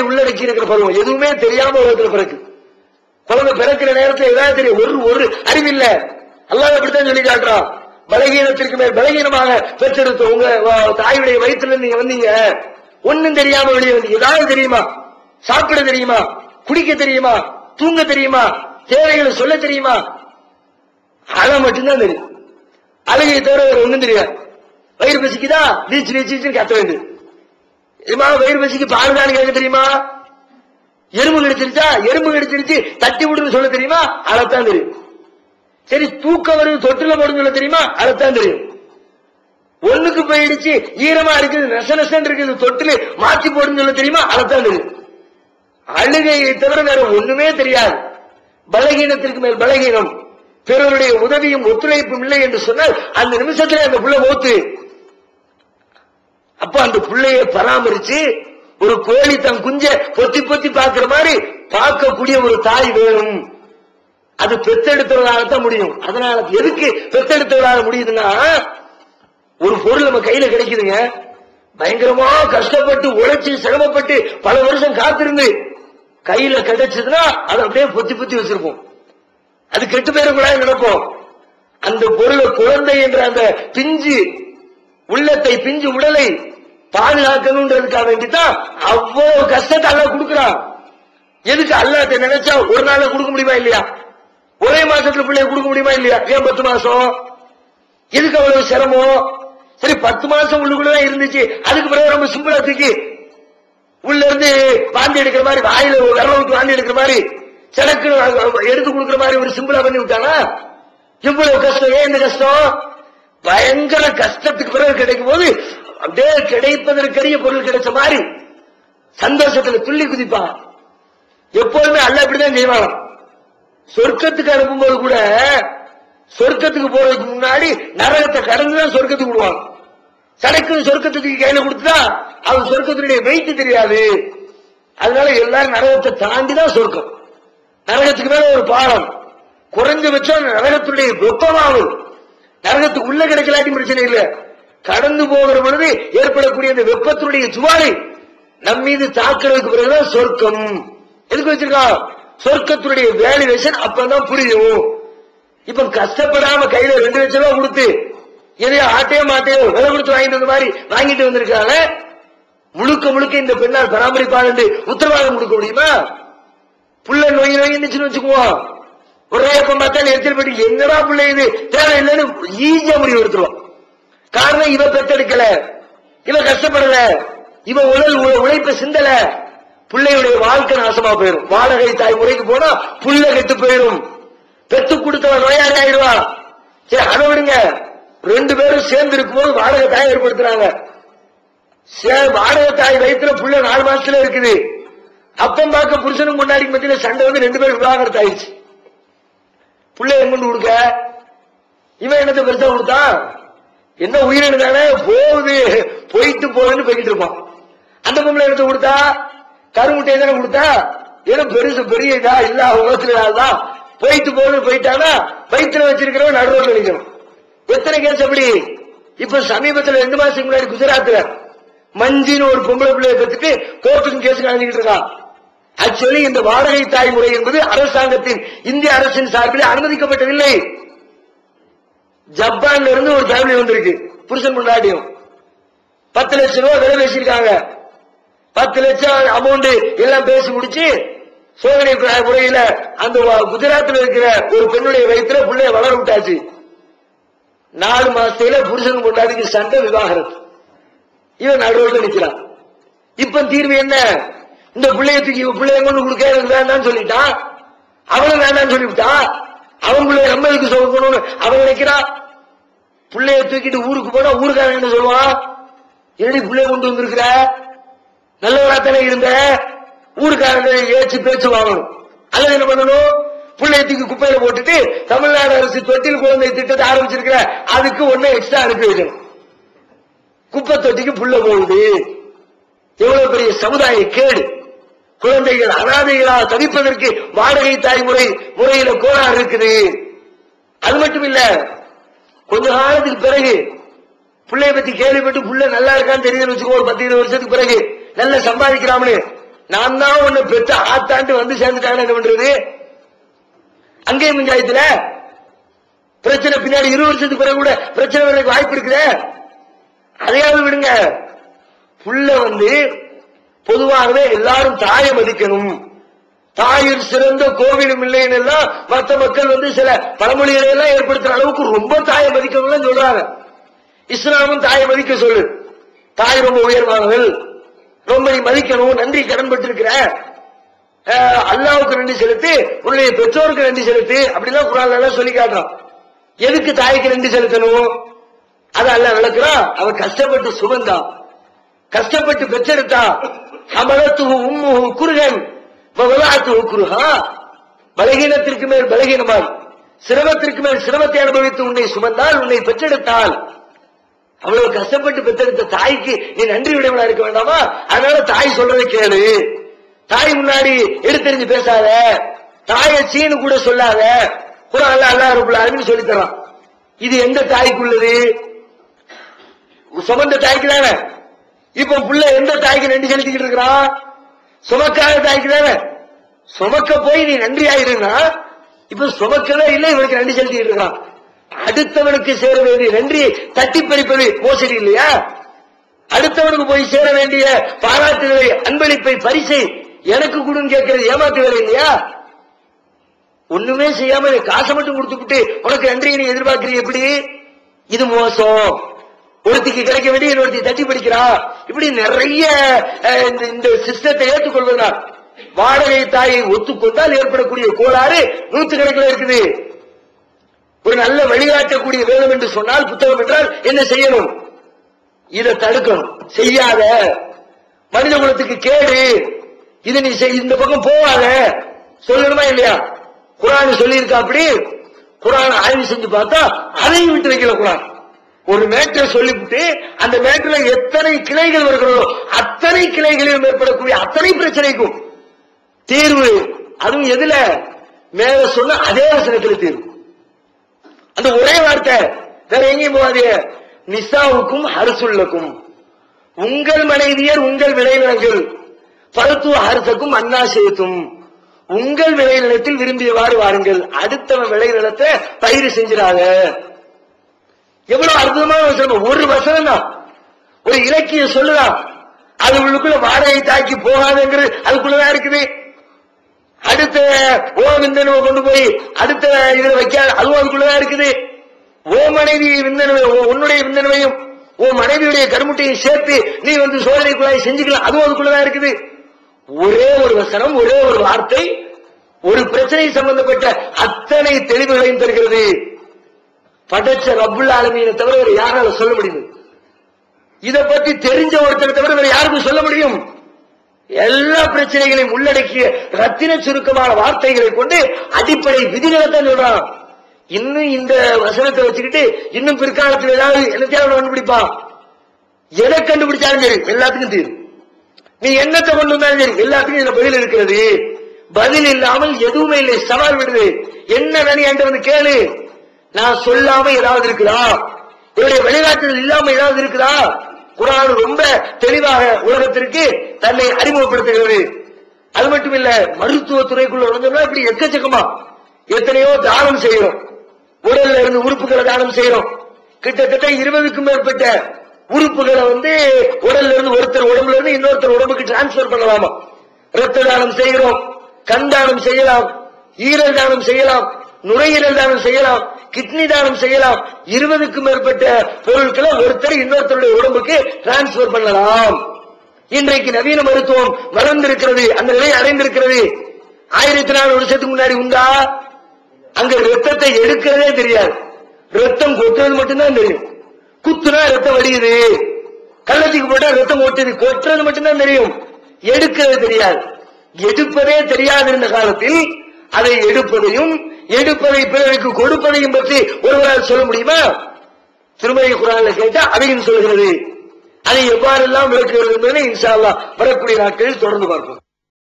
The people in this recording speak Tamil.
உள்ளடக்கி இருக்கிற பருவம். எதுவுமே தெரியாம உலகத்துல பிறகு குழந்தை பிறக்கிற நேரத்தில் ஏதாவது தெரியும், ஒரு அறிவில்ல. அல்லாஹ் அப்படித்தான் சொல்லி காட்டுறான். பலகீனத்திற்கு மேல் பலகீனமாக பெற்றெடுத்து உங்க தாயுடைய வயிற்றுல நீங்க வந்தீங்க, ஒன்னும் தெரியாம வெளியே வந்தீங்க. ஏதாவது தெரியுமா? சாப்பிட தெரியுமா? குடிக்க தெரியுமா? தூங்க தெரியுமா? தேவைகளை சொல்ல தெரியுமா? அழ மட்டும்தான் தெரியும். அழுகையை தவிர வேற ஒண்ணும் தெரியாது. வயிறு பசிக்குதா நீச்சு நீச்சு கத்த வேண்டியது. வயிறு பசிக்கு பாருதான் கேட்க தெரியுமா? எறும்பு கடிச்சிருச்சா எறும்பு கடிச்சிருச்சு தட்டி விடுன்னு சொல்ல தெரியுமா? அழத்தான் தெரியும். சரி தூக்கம் வருது தொட்டில போடுன்னு சொல்ல தெரியுமா? அழத்தான் தெரியும். ஒண்ணுக்கு போயிடுச்சு ஈரமா இருக்குது நெச நெசன் இருக்குது தொட்டில மாற்றி போடுன்னு சொல்ல தெரியுமா? அழத்தான் தெரியும். அழுகையை தவிர வேற ஒண்ணுமே தெரியாது. பலகீனத்திற்கு மேல் பலகீனம். பிறருடைய உதவியும் ஒத்துழைப்பும் இல்லை என்று சொன்னால் அந்த நிமிஷத்துல அந்த புள்ள மூத்து. அப்ப அந்த பிள்ளையை பராமரிச்சு ஒரு கோழி தன் குஞ்ச பொத்தி பொத்தி பார்க்கிற மாதிரி பார்க்கக்கூடிய ஒரு தாய் வேணும். அது பெத்தெடுத்தவர்களாகத்தான் முடியும். அதனால எதுக்கு பெத்தெடுத்தவர்களாக முடியுதுன்னா, ஒரு பொருள் நம்ம கையில கிடைக்குதுங்க, பயங்கரமா கஷ்டப்பட்டு உழைச்சி சிரமப்பட்டு பல வருஷம் காத்திருந்து கையில கிடைச்சதுன்னா அதை அப்படியே பொத்தி பொத்தி வச்சிருப்போம். அது கெட்டு போயிடக்கூடாது நினைப்போம். அந்த பொருளை குழந்தை என்ற அந்த பிஞ்சு உள்ளத்தை பிஞ்சு உடலை பாதுகாக்கணும்ன்றதுக்காக வேண்டித்தான் அவ்வளவு கஷ்டத்தை அல்லாஹ் கொடுக்கிறான். எதுக்கு? அல்லாஹ்ட்ட நினைச்சா ஒரு நாள் கொடுக்க முடியுமா இல்லையா? ஒரே மாசத்துல பிள்ளைய கொடுக்க முடியுமா இல்லையா? ஏன் 10 மாசம்? எதுக்கு அவ்வளவு சிரமம்? சரி 10 மாசம் உள்ளுக்குள்ளதான் இருந்துச்சு, அதுக்கு பிறகு ரொம்ப சிம்பிளா தூக்கி உள்ள இருந்து வாந்தி எடுக்கிற மாதிரி வாயில விரல விட்டு வாந்தி எடுக்கிற மாதிரி சடக்கு எடுத்து கொடுக்கிற மாதிரி ஒரு சிம்பிளா பண்ணி விட்டானா இவ்வளவு கஷ்டம். ஏன் இந்த கஷ்டம்? பயங்கர கஷ்டத்துக்கு பிறகு கிடைக்கும் போது அப்படியே கிடைப்பதற்கரிய பொருள் கிடைச்ச மாதிரி சந்தோஷத்துல துள்ளி குதிப்பான். எப்போதுமே அல்லாஹ் இப்படிதான் செய்வாங்க. சொர்க்கத்துக்கு அனுப்பும்போது கூட சொர்க்கத்துக்கு போறதுக்கு முன்னாடி நரகத்தை கடந்துதான் சொர்க்கத்துக்கு விடுவாங்க. சடக்கு சொர்க்கத்துக்கு கையில கொடுத்துட்டா அவன் சொர்க்கத்தினுடைய வெயிட் தெரியாது. அதனால எல்லாரும் நரகத்தை தாண்டிதான் சொர்க்கம். நரகத்துக்கு மேல ஒரு பாலம் குறைஞ்சபட்சம் நரகத்துடைய வெப்பமாகும். நரகத்துக்கு உள்ள கிடைக்கலாட்டி பிரச்சனை இல்லை, கடந்து போகிற பொழுது ஏற்படக்கூடிய அந்த வெப்பத்தினுடைய ஜுவாலை நம் மீது தாக்குறதுக்கு பிறகுதான் சொர்க்கம். எதுக்கு வச்சிருக்கான்? சொர்க்கத்தினுடைய வேல்யூவேஷன் அப்பதான் புரியும். இப்ப கஷ்டப்படாம கையில 2 லட்சம் ரூபாய் கொடுத்து எதையோ ஆட்டையோ மாட்டையோ விலை கொடுத்து வாங்கிட்டு வந்த மாதிரி வாங்கிட்டு வந்திருக்காங்க. முழுக்க முழுக்க இந்த பெண்ணால் பராமரிப்பாள் என்று உத்தரவாதம் கொடுக்க முடியுமா? புள்ள நோய் நோயின்னு வச்சுக்குவோம். ஒரே எப்ப பார்த்தா எரிச்சல் பட்டு என்னடா பிள்ளை இது தேவையில்லைன்னு ஈஸியா முடிவு எடுத்துருவோம். காரணம் இவ பெத்தெடுக்கல, இவ கஷ்டப்படல, இவ உழைப்ப சிந்தல. பிள்ளையுடைய வாழ்க்கை நாசமா போயிடும். வாடகை தாய் முறைக்கு போனா புள்ள கெட்டு போயிடும். பெத்து கொடுத்தவன் நோயாளி ஆயிடுவா. சரி அதை விடுங்க, 2 பேரும் சேர்ந்து இருக்கும் போது வாடகை தாய் ஏற்படுத்துறாங்க. வாடகை தாய் வயிற்றுல புள்ள 4 மாசத்துல இருக்குது. அப்பம் பார்க்க புருஷனும் முன்னாடி மத்தியில சண்டை வந்து 2 பேரும் விவாகரத்து ஆயிடுச்சு. பிள்ளை எங்கொண்டு கொடுக்க? இவன் என்னத்தை பெருசா கொடுத்தான்? என்ன உயிரினு தானே போகுது, போயிட்டு போகுதுன்னு போய்கிட்டு இருப்பான். அந்த பொம்பளை என்னத்தை கொடுத்தா? கருமுட்டையை தானே கொடுத்தா? ஏன்னா பெருசு பெரிய இதா இல்ல உலகத்துலதான் போயிட்டு போகுது. போயிட்டானா வயிற்றுல வச்சிருக்கிறவன் நடுரோட்ல நிற்கணும். எத்தனை கேஸ் அப்படி? இப்ப சமீபத்தில் 2 மாசத்துக்கு முன்னாடி குஜராத்ல மஞ்சின்னு ஒரு பொம்பளை பிள்ளையை பெற்றுட்டு கோர்ட்டுக்கும் கேஸ் நடந்துகிட்டு இருக்கான். ஆக்சுவலி இந்த வாடகை தாய் முறை என்பது அரசாங்கத்தின் இந்திய அரசின் சார்பில் அனுமதிக்கப்பட்டதில்லை. ஜப்பான்ல இருந்து ஒரு ஃபேமிலி வந்திருக்கு, புருஷன் முன்னாடியும் 10 லட்சம் ரூபாய் விலை பேசியிருக்காங்க. 10 லட்சம் அமௌண்ட் எல்லாம் பேசி முடிச்சு சோதனை முறையில அந்த குஜராத்தில் இருக்கிற ஒரு பெண்ணுடைய வயிற்றுல பிள்ளைய வளர விட்டாச்சு. 4 மாசத்துல புருஷன் முன்னாடிக்கு சண்டை, விவாகரத்து. இவன் நடுவில் நிற்கிறான். இப்ப தீர்வு என்ன? இந்த பிள்ளைய தூக்கி பிள்ளைய கொண்டு கொடுக்க எனக்கு வேண்டாம்னு சொல்லிட்டான், அவனும் வேண்டாம்னு சொல்லிவிட்டான். அவன் பிள்ளைய நம்ம இதுக்கு சொல்லணும்னு அவன் நினைக்கிறான். பிள்ளைய தூக்கிட்டு ஊருக்கு போனா ஊருக்காரன் என்ன சொல்லுவான்? எப்படி பிள்ளைய கொண்டு வந்திருக்கிற, நல்லவராத்தானே இருந்த, ஊருக்காரன் ஏச்சு பேச்சு வாங்கணும். அல்லது என்ன பண்ணணும்? பிள்ளைய தூக்கி குப்பையில போட்டுட்டு தமிழ்நாடு அரசு தொட்டில் குழந்தை திட்டத்தை ஆரம்பிச்சிருக்கிற அதுக்கு ஒண்ணு எக்ஸ்ட்ரா அனுப்பி வைக்கணும். குப்பை தொட்டிக்கு புள்ள போகுது. எவ்வளவு பெரிய சமுதாய கேடு! குழந்தைகள் அனாதைகளாக தவிப்பதற்கு வாடகை தாய் முறையில கோளாறு இருக்குது. அது மட்டும் இல்ல, கொஞ்ச காலத்துக்கு பிறகு பிள்ளைய பத்தி கேள்விப்பட்டு புள்ள நல்லா இருக்கான்னு தெரியுதுன்னு வச்சுக்கோ, ஒரு 10-20 வருஷத்துக்கு பிறகு நல்ல சம்பாதிக்கிறான்னு நான் தான் உன்னை பெற்ற ஆத்தாண்டு வந்து சேர்ந்துட்டாங்க, என்ன பண்றது? அங்கே பஞ்சாயத்துல பிரச்சனை பின்னாடி 20 வருஷத்துக்கு பிறகு கூட பிரச்சனை வர்றதுக்கு வாய்ப்பு இருக்குத. அதையாவது விடுங்க. புள்ள வந்து பொதுவாகவே எல்லாரும் தாயை மதிக்கணும், தாயில் சிறந்த கோவிலும் இல்லைன்னு எல்லாம் மற்ற மக்கள் வந்து சில பழமொழிகளை எல்லாம் ஏற்படுத்துற அளவுக்கு ரொம்ப தாயை மதிக்கணும்னு சொல்றாங்க. இஸ்லாமும் தாயை மதிக்க சொல்லு. தாய் ரொம்ப உயர்வானவள், ரொம்ப நீ மதிக்கணும், நன்றி கடன் பட்டிருக்கிற, அல்லாவுக்கு நன்றி செலுத்து, உன்னுடைய பெற்றோருக்கு நன்றி செலுத்து, அப்படிலாம் குர்ஆன்ல எல்லாம் சொல்லி காட்டுறான். எதுக்கு தாய்க்கு நன்றி செலுத்தணும்? அது அல்லாஹ் விளக்குறான். அவ கஷ்டப்பட்டு சுமந்தா, கஷ்டப்பட்டு பெற்றெடுத்தா. ஹமலத்துஹு உம்முஹு குர்ஹன் வவலஅத்துஹு குர்ஹா, பலகீனத்திற்கு மேல் பலகீனமாய், சிரமத்திற்கு மேல் சிரமத்தை அனுபவித்து உன்னை சுமந்தால், உன்னை பெற்றெடுத்தால், அவ்வளவு கஷ்டப்பட்டு பெற்றெடுத்த தாய்க்கு நீ நன்றி விடவனா இருக்க வேண்டாமா? அதனால தாய் சொல்றதை கேளு, தாய் முன்னாடி எடுத்தெறிஞ்சு பேசாத, தாயை சீனு கூட சொல்லாத. குர்ஆன்ல அல்லாஹ் ரப்பல் ஆலமீன் சொல்லி தரான். இது எந்த தாய்க்குள்ளது? சுமந்த தாய்க்கு தானே. இப்ப புள்ள எந்த தாய்க்கு நன்றி செலுத்திக்கிட்டு இருக்கிறான்? சுமக்காத தாய்க்கு தானே. சுமக்க போய் நீ நன்றி ஆயிருந்தா, இப்ப சுமக்கவே இல்லை, இவனுக்கு நன்றி செலுத்திக்கிட்டு இருக்கிறான். அடுத்தவனுக்கு சேர வேண்டிய நன்றி தட்டி பறிப்பது மோசடி இல்லையா? அடுத்தவனுக்கு போய் சேர வேண்டிய பாராட்டுகளை, அன்பளிப்பை, பரிசை எனக்கு கொடுன்னு கேட்கிறது ஏமாத்து வேலை இல்லையா? ஒண்ணுமே செய்யாம காசை மட்டும் கொடுத்துட்டு உனக்கு நன்றியை நீ எதிர்பார்க்கிறீ, எப்படி? இது மோசம். ஒருத்திக்கு கிடைக்க வேண்டிய இன்னொருத்தி தட்டி படிக்கிறா. இப்படி நிறைய இந்த சிஸ்டத்தை ஏற்றுக்கொள்வதனால் வாடகை தாயை ஒத்துக்கொண்டால் ஏற்படக்கூடிய கோளாறு நூற்றுக்கணக்கில் இருக்குது. ஒரு நல்ல வழிகாட்டக்கூடிய வேதம் என்று சொன்னால், புத்தகம் என்றால் என்ன செய்யணும்? இதை தடுக்கணும். செய்யாத, மனித குலத்துக்கு கேடு, இது நீ இந்த பக்கம் போவாத சொல்லணுமா இல்லையா? குர்ஆன் சொல்லி இருக்கா. அப்படி குர்ஆன் ஆய்வு செஞ்சு பார்த்தா அதையும் விட்டு வைக்கல குர்ஆன். ஒரு மேட்டரை சொல்லிவிட்டு அந்த மேட்டர்ல எத்தனை கிளைகள் வருகிறதோ அத்தனை கிளைகளிலும் ஏற்படக்கூடிய அத்தனை பிரச்சனைக்கும் தீர்வு, அதுவும் எதுல? மேல சொன்ன அதே வசனத்தில் தீர்வு. அந்த ஒரே வார்த்தை, வேற எங்கேயும் போகாது. நிசாவுக்கும் ஹர்சுல்லக்கும், உங்கள் மனைவியர் உங்கள் விளைநிலங்கள், பருத்துவ ஹர்சக்கும் அன்னாசேத்தும், உங்கள் விளைநிலத்தில் விரும்பியவாறு வாருங்கள், அடுத்தவன் விளைநிலத்தை பயிர் செஞ்சிடாத. எவ்வளவு அற்புதமான வசனம்! ஒரு வசனம் தான், ஒரு இலக்கியம் சொல்லுதான். அது உள்ளுக்குள்ள வாடகை தாக்கி போகாதுங்கிறது அதுக்குள்ளதான் இருக்குது. அடுத்த ஓ விந்தனுவை கொண்டு போய் அடுத்த இதுல வைக்காது, அதுவும் அதுக்குள்ளதான் இருக்குது. ஓ மனைவி விந்தனுவை, உன்னுடைய விந்தனுவையும் ஓ மனைவியுடைய கருமுட்டையும் சேர்த்து நீ வந்து சோதனை குழாய் செஞ்சுக்கலாம், அதுவும் அதுக்குள்ளதான் இருக்குது. ஒரே ஒரு வசனம், ஒரே ஒரு வார்த்தை ஒரு பிரச்சனை சம்பந்தப்பட்ட அத்தனை தெளிவுகளையும் தருகிறது. படைச்ச ரப்புல் ஆலமீனை தவிர வேற யாரால சொல்ல முடியும்? இதை பத்தி தெரிஞ்ச ஒருத்தரை தவிர வேற யாருக்கும் சொல்ல முடியும்? எல்லா பிரச்சனைகளையும் உள்ளடக்கிய ரத்தின சுருக்கமான வார்த்தைகளை கொண்டு அடிப்படை விதிகளை தான் சொல்றான். இன்னும் இந்த வசனத்தை வச்சுக்கிட்டு இன்னும் பிற்காலத்தில் ஏதாவது என்னத்தையாவது கண்டுபிடிப்பான். எதை கண்டுபிடிச்சாலும் சரி எல்லாத்துக்கும் தீரும். நீ என்னத்தை கொண்டு வந்தாலும் சரி எல்லாத்துக்கும் இதுல பதில் இருக்கிறது. பதில் இல்லாமல் எதுவுமே இல்லை. சவால் விடுது. என்ன வேணும் வந்து கேளு. நான் சொல்லாம ஏதாவது இருக்குதா? என்னுடைய வழிகாட்டுதல் இல்லாம ஏதாவது இருக்குதா? குர்ஆன் ரொம்ப தெளிவாக உலகத்திற்கு தன்னை அறிமுகப்படுத்துகிறது. அது மட்டும் இல்ல, மருத்துவத்துறைக்குள்ள நுழைஞ்சோம்னா இப்படி எக்கச்சக்கமா எத்தனையோ தானம் செய்யறோம். உடல்ல இருந்து உறுப்புகளை தானம் செய்யறோம். கிட்டத்தட்ட 20க்கும் மேற்பட்ட உறுப்புகளை வந்து உடல்ல இருந்து ஒருத்தர் உடம்புல இருந்து இன்னொருத்தர் உடம்புக்கு டிரான்ஸ்பர் பண்ணலாமா. ரத்த தானம் செய்கிறோம், கண் தானம் செய்யலாம், ஈரல் தானம் செய்யலாம், நுரையீரல் தானம் செய்யலாம், கிட்னி தானம் செய்யலாம். 20க்கும் மேற்பட்ட பொருட்களை ஒருத்தர் இன்னொருத்தருடைய உடம்புக்கு டிரான்ஸ்பர் பண்ணலாம். இன்றைக்கு நவீன மருத்துவம் வளர்ந்திருக்கிறது, அந்த நிலையை அடைந்திருக்கிறது. 1400 வருஷத்துக்கு முன்னாடி உண்டா? அங்க ரத்தத்தை எடுக்கிறதே தெரியாது. ரத்தம் கொட்டுறது மட்டும்தான் தெரியும். குத்துனா ரத்தம் வடியுது, கள்ளத்துக்கு போட்டா ரத்தம் ஓட்டுது, கொட்டுறது மட்டும்தான் தெரியும், எடுக்கிறது தெரியாது. எடுப்பதே தெரியாது இருந்த காலத்தில் அதை எடுப்பதையும் எடுப்பதை பிறருக்கு கொடுப்பதையும் பற்றி ஒருவரால் சொல்ல முடியுமா? திருமறை குர்ஆன்ல கேட்டா அதையும் சொல்கிறது. அதை எவ்வாறெல்லாம் விளக்குகிறது என்பதை இன்ஷா அல்லாஹ் வரக்கூடிய நாட்களில் தொடர்ந்து பார்ப்போம்.